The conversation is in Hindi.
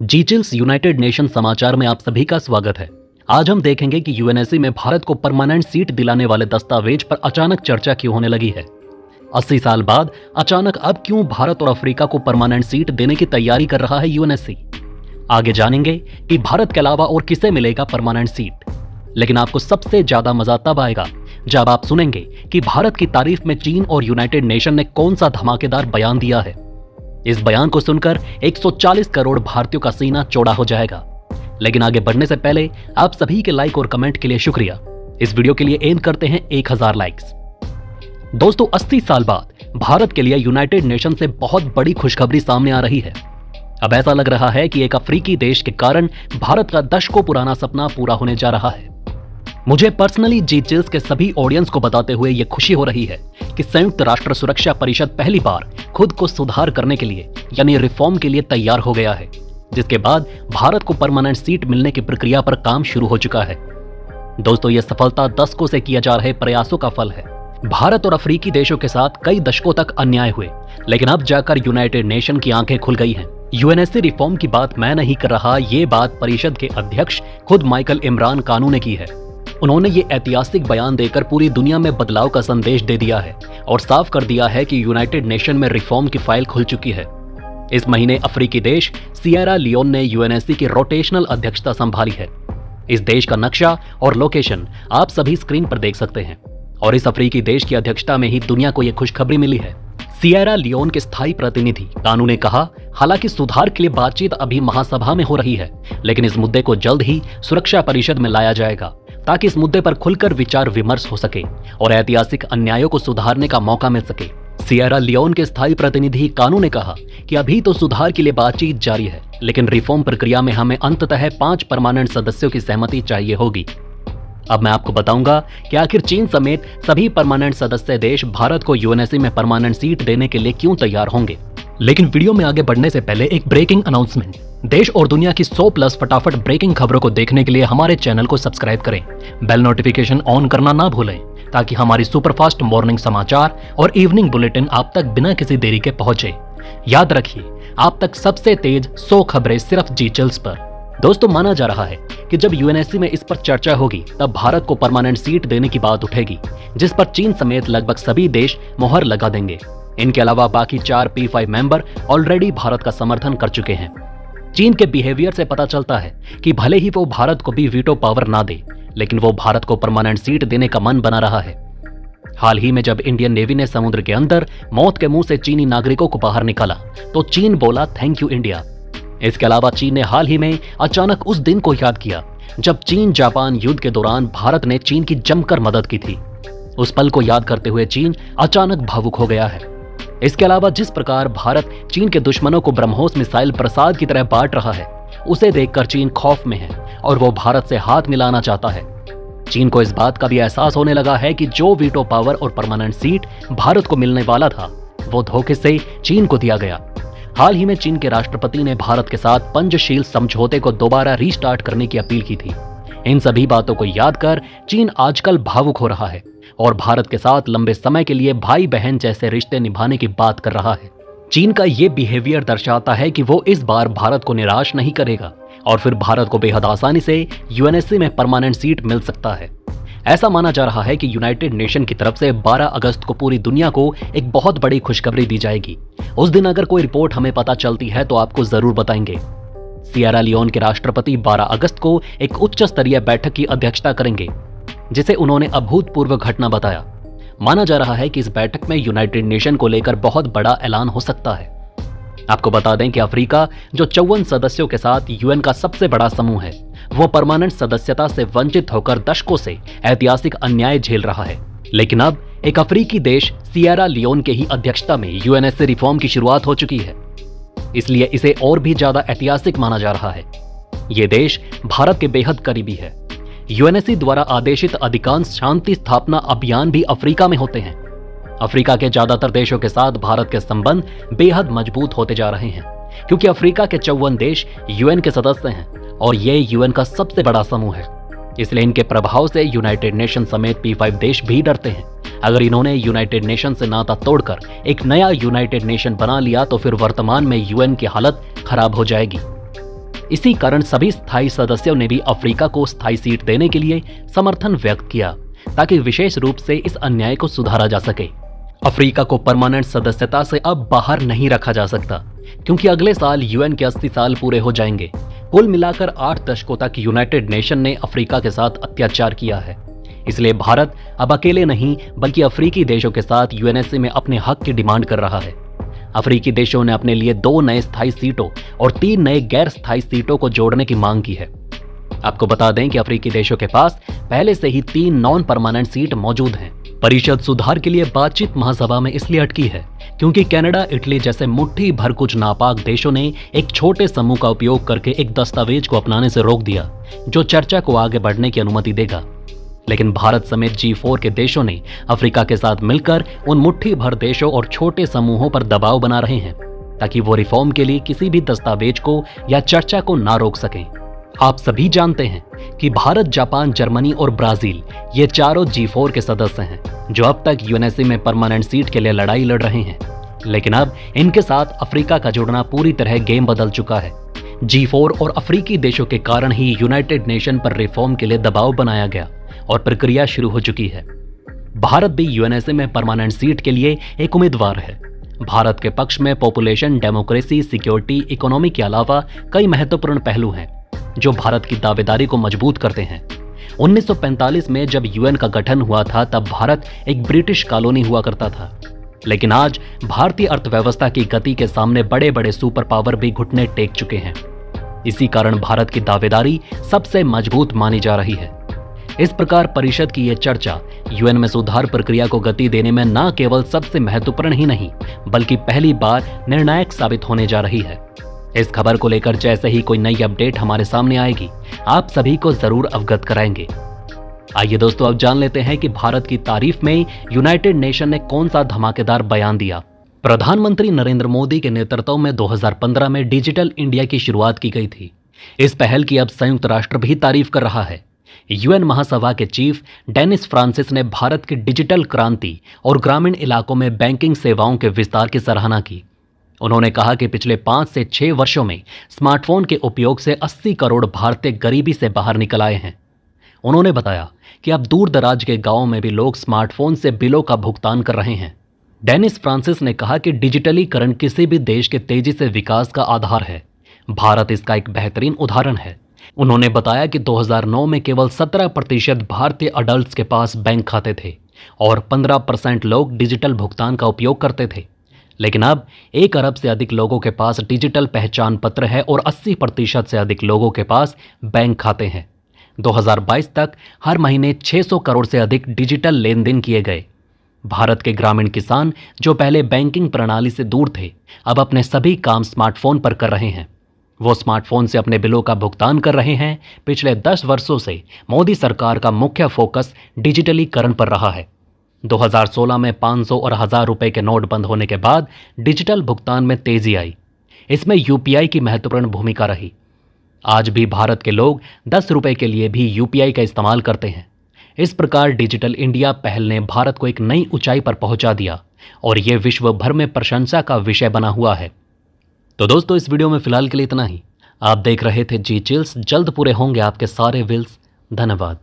जीचिल्स यूनाइटेड नेशन समाचार में आप सभी का स्वागत है। आज हम देखेंगे कि यूएनएससी में भारत को परमानेंट सीट दिलाने वाले दस्तावेज पर अचानक चर्चा क्यों होने लगी है। 80 साल बाद अचानक अब क्यों भारत और अफ्रीका को परमानेंट सीट देने की तैयारी कर रहा है यूएनएससी। आगे जानेंगे कि भारत के अलावा और किसे मिलेगा परमानेंट सीट। लेकिन आपको सबसे ज्यादा मजा तब आएगा जब आप सुनेंगे कि भारत की तारीफ में चीन और यूनाइटेड नेशन ने कौन सा धमाकेदार बयान दिया है। इस बयान को सुनकर 140 करोड़ भारतीयों का सीना चौड़ा हो जाएगा। लेकिन आगे बढ़ने से पहले आप सभी के लाइक और कमेंट के लिए शुक्रिया। इस वीडियो के लिए एम करते हैं 1000 लाइक्स। दोस्तों, 80 साल बाद भारत के लिए यूनाइटेड नेशन से बहुत बड़ी खुशखबरी सामने आ रही है। अब ऐसा लग रहा है कि एक अफ्रीकी देश के कारण भारत का दशकों पुराना सपना पूरा होने जा रहा है। मुझे पर्सनली जीचिल्स के सभी ऑडियंस को बताते हुए यह खुशी हो रही है कि संयुक्त राष्ट्र सुरक्षा परिषद पहली बार खुद को सुधार करने के लिए यानी रिफॉर्म के लिए तैयार हो गया है, जिसके बाद भारत को परमानेंट सीट मिलने की प्रक्रिया पर काम शुरू हो चुका है। दोस्तों, यह सफलता दशकों से किए जा रहे प्रयासों का फल है। भारत और अफ्रीकी देशों के साथ कई दशकों तक अन्याय हुए, लेकिन अब जाकर यूनाइटेड नेशन की आंखें खुल गई हैं। यूएनएससी रिफॉर्म की बात मैं नहीं कर रहा, ये बात परिषद के अध्यक्ष खुद माइकल इमरान कानू ने की है। उन्होंने ये ऐतिहासिक बयान देकर पूरी दुनिया में बदलाव का संदेश दे दिया है और साफ कर दिया है कि यूनाइटेड नेशन में रिफॉर्म की फाइल खुल चुकी है। इस महीने अफ्रीकी देश सिएरा लियोन ने यूएनएससी की रोटेशनल अध्यक्षता संभाली है। इस देश का नक्शा और लोकेशन आप सभी स्क्रीन पर देख सकते हैं और इस अफ्रीकी देश की अध्यक्षता में ही दुनिया को यह खुशखबरी मिली है। सिएरा लियोन के स्थायी प्रतिनिधि कानू ने कहा, हालांकि सुधार के लिए बातचीत अभी महासभा में हो रही है, लेकिन इस मुद्दे को जल्द ही सुरक्षा परिषद में लाया जाएगा ताकि इस मुद्दे पर खुलकर विचार विमर्श हो सके और ऐतिहासिक अन्यायों को सुधारने का मौका मिल सके। सिएरा लियोन के स्थायी प्रतिनिधि कानू ने कहा कि अभी तो सुधार के लिए बातचीत जारी है, लेकिन रिफॉर्म प्रक्रिया में हमें अंततः 5 परमानेंट सदस्यों की सहमति चाहिए होगी। अब मैं आपको बताऊंगा कि आखिर चीन समेत सभी परमानेंट सदस्य देश भारत को यूएनएससी में परमानेंट सीट देने के लिए क्यों तैयार होंगे। लेकिन वीडियो में आगे बढ़ने से पहले एक ब्रेकिंग अनाउंसमेंट। देश और दुनिया की 100+ फटाफट ब्रेकिंग खबरों को देखने के लिए हमारे चैनल को सब्सक्राइब करें, बेल नोटिफिकेशन ऑन करना ना भूलें ताकि हमारी सुपरफास्ट मॉर्निंग समाचार और इवनिंग बुलेटिन आप तक बिना किसी देरी के पहुंचे। याद रखिए, आप तक सबसे तेज 100 खबरें सिर्फ जीचिल्स पर। दोस्तों, माना जा रहा है कि जब यूएनएससी में इस पर चर्चा होगी तब भारत को परमानेंट सीट देने की बात उठेगी, जिस पर चीन समेत लगभग सभी देश मोहर लगा देंगे। इनके अलावा बाकी 4 P5 मेंबर ऑलरेडी भारत का समर्थन कर चुके हैं। चीन के बिहेवियर से पता चलता है कि भले ही वो भारत को भी वीटो पावर ना दे, लेकिन वो भारत को परमानेंट सीट देने का मन बना रहा है। हाल ही में जब इंडियन नेवी ने समुद्र के अंदर मौत के मुंह से चीनी नागरिकों को बाहर निकाला तो चीन बोला थैंक यू इंडिया। इसके अलावा चीन ने हाल ही में अचानक उस दिन को याद किया जब चीन जापान युद्ध के दौरान भारत ने चीन की जमकर मदद की थी। उस पल को याद करते हुए चीन अचानक भावुक हो गया है। इसके अलावा जिस प्रकार भारत चीन के दुश्मनों को ब्रह्मोस मिसाइल प्रसाद की तरह बांट रहा है, उसे देखकर चीन खौफ में है और वो भारत से हाथ मिलाना चाहता है। चीन को इस बात का भी एहसास होने लगा है कि जो वीटो पावर और परमानेंट सीट भारत को मिलने वाला था, वो धोखे से चीन को दिया गया। हाल ही में चीन के राष्ट्रपति ने भारत के साथ पंचशील समझौते को दोबारा रीस्टार्ट करने की अपील की थी। इन सभी बातों को याद कर चीन आजकल भावुक हो रहा है और भारत के साथ लंबे समय के लिए भाई बहन जैसे रिश्ते निभाने की बात कर रहा है। चीन का ये बिहेवियर दर्शाता है कि वो इस बार भारत को निराश नहीं करेगा और फिर भारत को बेहद आसानी से यूएनएससी में परमानेंट सीट मिल सकता है। ऐसा माना जा रहा है कि यूनाइटेड नेशन की तरफ से 12 अगस्त को पूरी दुनिया को एक बहुत बड़ी खुशखबरी दी जाएगी। उस दिन अगर कोई रिपोर्ट हमें पता चलती है तो आपको जरूर बताएंगे। सिएरा लियोन के राष्ट्रपति 12 अगस्त को एक उच्च स्तरीय बैठक की अध्यक्षता करेंगे, जिसे उन्होंने अभूतपूर्व घटना बताया। माना जा रहा है कि इस बैठक में यूनाइटेड नेशन को लेकर बहुत बड़ा ऐलान हो सकता है। आपको बता दें कि अफ्रीका, जो 54 सदस्यों के साथ यूएन का सबसे बड़ा समूह है, वो परमानेंट सदस्यता से वंचित होकर दशकों से ऐतिहासिक अन्याय झेल रहा है। लेकिन अब एक अफ्रीकी देश सिएरा लियोन के ही अध्यक्षता में यूएनएससी रिफॉर्म की शुरुआत हो चुकी है, इसलिए इसे और भी ज्यादा ऐतिहासिक माना जा रहा है। ये देश भारत के बेहद करीबी है। यूएनएससी द्वारा आदेशित अधिकांश शांति स्थापना अभियान भी अफ्रीका में होते हैं। अफ्रीका के ज्यादातर देशों के साथ भारत के संबंध बेहद मजबूत होते जा रहे हैं, क्योंकि अफ्रीका के 54 देश यूएन के सदस्य हैं और ये यूएन का सबसे बड़ा समूह है। इसलिए इनके प्रभाव से यूनाइटेड नेशन समेत P5 देश भी डरते हैं। अगर इन्होंने यूनाइटेड नेशन से नाता तोड़कर एक नया यूनाइटेड नेशन बना लिया तो फिर वर्तमान में यूएन की हालत खराब हो जाएगी। इसी कारण सभी स्थायी सदस्यों ने भी अफ्रीका को स्थायी सीट देने के लिए समर्थन व्यक्त किया, ताकि विशेष रूप से इस अन्याय को सुधारा जा सके। अफ्रीका को परमानेंट सदस्यता से अब बाहर नहीं रखा जा सकता, क्योंकि अगले साल यूएन के 80 साल पूरे हो जाएंगे। कुल मिलाकर 8 दशकों तक यूनाइटेड नेशन ने अफ्रीका के साथ अत्याचार किया है। इसलिए भारत अब अकेले नहीं बल्कि अफ्रीकी देशों के साथ यूएनएससी में अपने हक की डिमांड कर रहा है। अफ्रीकी देशों ने अपने लिए 2 नए स्थायी सीटों और 3 नए गैर स्थायी सीटों को जोड़ने की मांग की है। आपको बता दें कि अफ्रीकी देशों के पास पहले से ही 3 नॉन परमानेंट सीट मौजूद हैं। परिषद सुधार के लिए बातचीत महासभा में इसलिए अटकी है क्योंकि कनाडा, इटली जैसे मुट्ठी भर कुछ नापाक देशों ने एक छोटे समूह का उपयोग करके एक दस्तावेज को अपनाने से रोक दिया, जो चर्चा को आगे बढ़ने की अनुमति देगा। लेकिन भारत समेत G4 के देशों ने अफ्रीका के साथ मिलकर उन मुट्ठी भर देशों और छोटे समूहों पर दबाव बना रहे हैं, ताकि वो रिफॉर्म के लिए किसी भी दस्तावेज को या चर्चा को ना रोक सकें। आप सभी जानते हैं कि भारत, जापान, जर्मनी और ब्राजील ये चारों G4 के सदस्य हैं, जो अब तक यूएनएससी में परमानेंट सीट के लिए लड़ाई लड़ रहे हैं। लेकिन अब इनके साथ अफ्रीका का जुड़ना पूरी तरह गेम बदल चुका है। G4 और अफ्रीकी देशों के कारण ही यूनाइटेड नेशन पर रिफॉर्म के लिए दबाव बनाया गया और प्रक्रिया शुरू हो चुकी है। भारत भी यूएनएससी में परमानेंट सीट के लिए एक उम्मीदवार है। भारत के पक्ष में पॉपुलेशन, डेमोक्रेसी, सिक्योरिटी, इकोनॉमी के अलावा कई महत्वपूर्ण पहलू हैं जो भारत की दावेदारी को मजबूत करते हैं। 1945 में जब यूएन का गठन हुआ था, तब भारत एक ब्रिटिश कॉलोनी हुआ करता था। लेकिन आज भारतीय अर्थव्यवस्था की गति के सामने बड़े बड़े सुपर पावर भी घुटने टेक चुके हैं। इसी कारण भारत की दावेदारी सबसे मजबूत मानी जा रही है। इस प्रकार परिषद की यह चर्चा यूएन में सुधार प्रक्रिया को गति देने में न केवल सबसे महत्वपूर्ण ही नहीं, बल्कि पहली बार निर्णायक साबित होने जा रही है। इस खबर को लेकर जैसे ही कोई नई अपडेट हमारे सामने आएगी, आप सभी को जरूर अवगत कराएंगे। आइए दोस्तों, अब जान लेते हैं कि भारत की तारीफ में यूनाइटेड नेशन ने कौन सा धमाकेदार बयान दिया। प्रधानमंत्री नरेंद्र मोदी के नेतृत्व में 2015 में डिजिटल इंडिया की शुरुआत की गई थी। इस पहल की अब संयुक्त राष्ट्र भी तारीफ कर रहा है। यूएन महासभा के चीफ डेनिस फ्रांसिस ने भारत की डिजिटल क्रांति और ग्रामीण इलाकों में बैंकिंग सेवाओं के विस्तार की सराहना की। उन्होंने कहा कि पिछले 5 से 6 वर्षों में स्मार्टफोन के उपयोग से 80 करोड़ भारतीय गरीबी से बाहर निकल आए हैं। उन्होंने बताया कि अब दूर दराज के गांवों में भी लोग स्मार्टफोन से बिलों का भुगतान कर रहे हैं। डेनिस फ्रांसिस ने कहा कि डिजिटलीकरण किसी भी देश के तेजी से विकास का आधार है। भारत इसका एक बेहतरीन उदाहरण है। उन्होंने बताया कि 2009 में केवल 17% भारतीय अडल्ट्स के पास बैंक खाते थे और 15% लोग डिजिटल भुगतान का उपयोग करते थे। लेकिन अब 1 अरब से अधिक लोगों के पास डिजिटल पहचान पत्र है और 80% से अधिक लोगों के पास बैंक खाते हैं। 2022 तक हर महीने 600 करोड़ से अधिक डिजिटल लेन देन किए गए। भारत के ग्रामीण किसान, जो पहले बैंकिंग प्रणाली से दूर थे, अब अपने सभी काम स्मार्टफोन पर कर रहे हैं। वो स्मार्टफोन से अपने बिलों का भुगतान कर रहे हैं। पिछले 10 वर्षों से मोदी सरकार का मुख्य फोकस डिजिटलीकरण पर रहा है। 2016 में 500 और 1000 रुपए के नोट बंद होने के बाद डिजिटल भुगतान में तेजी आई। इसमें यूपीआई की महत्वपूर्ण भूमिका रही। आज भी भारत के लोग 10 रुपए के लिए भी यूपीआई का इस्तेमाल करते हैं। इस प्रकार डिजिटल इंडिया पहल ने भारत को एक नई ऊंचाई पर पहुंचा दिया और ये विश्व भर में प्रशंसा का विषय बना हुआ है। तो दोस्तों, इस वीडियो में फिलहाल के लिए इतना ही। आप देख रहे थे जी चिल्स। जल्द पूरे होंगे आपके सारे विल्स। धन्यवाद।